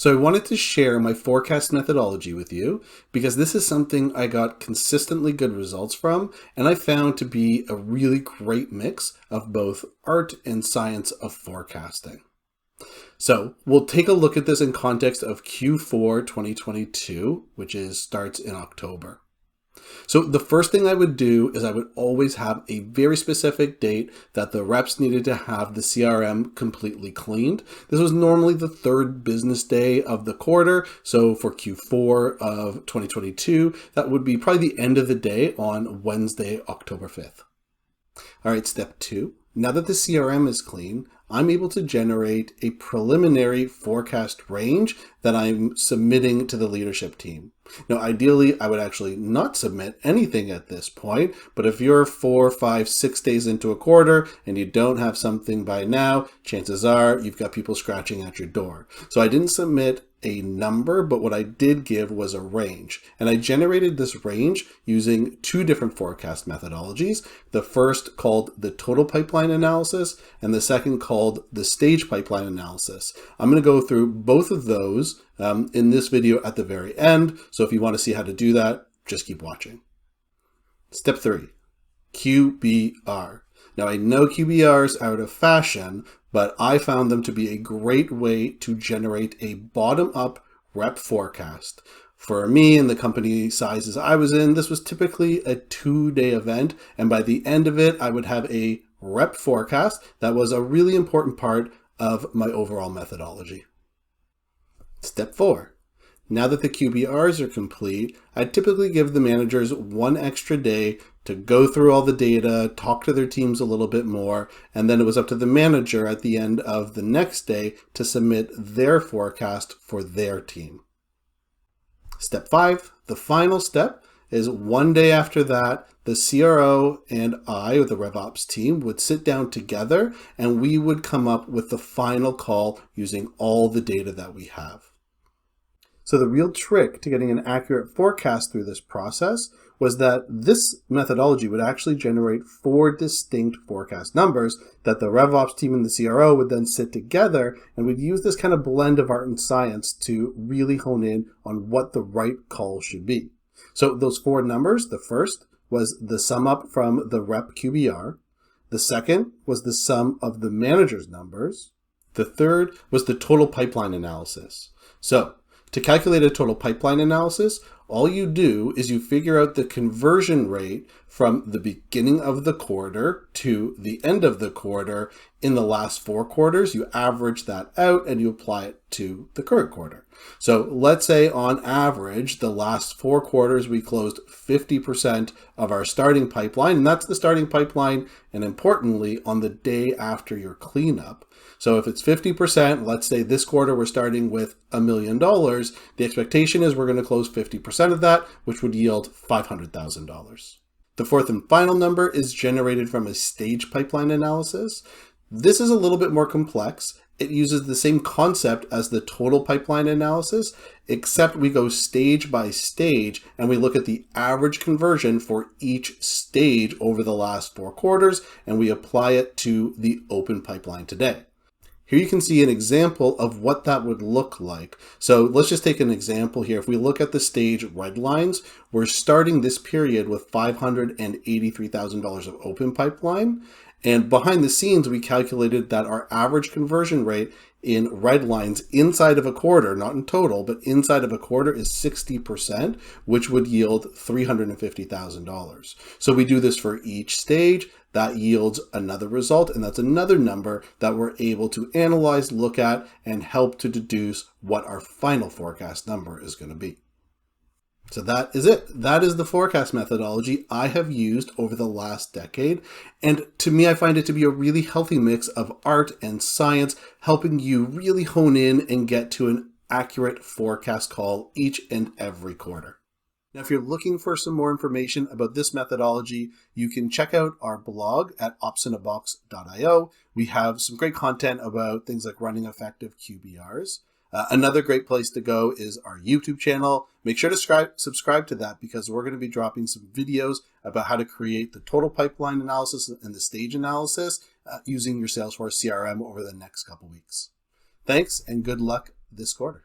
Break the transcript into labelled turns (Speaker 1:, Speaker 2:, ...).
Speaker 1: So I wanted to share my forecast methodology with you because this is something I got consistently good results from, and I found to be a really great mix of both art and science of forecasting. So we'll take a look at this in context of Q4 2022, which starts in October. So the first thing I would do is I would always have a very specific date that the reps needed to have the CRM completely cleaned. This was normally the third business day of the quarter. So for Q4 of 2022, that would be probably the end of the day on Wednesday, October 5th. All right, step 2. Now that the CRM is clean, I'm able to generate a preliminary forecast range that I'm submitting to the leadership team. Now, ideally, I would actually not submit anything at this point, but if you're 4, 5, 6 days into a quarter and you don't have something by now, chances are you've got people scratching at your door. So I didn't submit a number, but what I did give was a range. And I generated this range using 2 different forecast methodologies. The first called the total pipeline analysis and the second called the stage pipeline analysis. I'm going to go through both of those in this video at the very end. So if you want to see how to do that, just keep watching. Step 3, QBR. Now I know QBRs are out of fashion, but I found them to be a great way to generate a bottom-up rep forecast. For me and the company sizes I was in, this was typically a 2-day event, and by the end of it, I would have a rep forecast that was a really important part of my overall methodology. Step 4. Now that the QBRs are complete, I typically give the managers 1 extra day to go through all the data, talk to their teams a little bit more, and then it was up to the manager at the end of the next day to submit their forecast for their team. Step 5, the final step, is 1 day after that, the CRO and I, or the RevOps team, would sit down together and we would come up with the final call using all the data that we have. So the real trick to getting an accurate forecast through this process was that this methodology would actually generate 4 distinct forecast numbers that the RevOps team and the CRO would then sit together and would use this kind of blend of art and science to really hone in on what the right call should be. So those 4 numbers, the first was the sum up from the rep QBR. The second was the sum of the manager's numbers. The third was the total pipeline analysis. So to calculate a total pipeline analysis, all you do is you figure out the conversion rate from the beginning of the quarter to the end of the quarter in the last 4 quarters. You average that out and you apply it to the current quarter. So let's say on average, the last 4 quarters, we closed 50% of our starting pipeline, and that's the starting pipeline, and importantly, on the day after your cleanup. So if it's 50%, let's say this quarter we're starting with $1 million, the expectation is we're going to close 50% of that, which would yield $500,000. The fourth and final number is generated from a stage pipeline analysis. This is a little bit more complex. It uses the same concept as the total pipeline analysis, except we go stage by stage and we look at the average conversion for each stage over the last 4 quarters, and we apply it to the open pipeline today. Here you can see an example of what that would look like. So let's just take an example here. If we look at the stage red lines, we're starting this period with $583,000 of open pipeline. And behind the scenes, we calculated that our average conversion rate in red lines inside of a quarter, not in total, but inside of a quarter is 60%, which would yield $350,000. So we do this for each stage. That yields another result, and that's another number that we're able to analyze, look at, and help to deduce what our final forecast number is going to be. So that is it. That is the forecast methodology I have used over the last decade. And to me, I find it to be a really healthy mix of art and science, helping you really hone in and get to an accurate forecast call each and every quarter. Now, if you're looking for some more information about this methodology, you can check out our blog at opsinabox.io. We have some great content about things like running effective QBRs. Another great place to go is our YouTube channel. Make sure to subscribe to that because we're going to be dropping some videos about how to create the total pipeline analysis and the stage analysis using your Salesforce CRM over the next couple weeks. Thanks and good luck this quarter.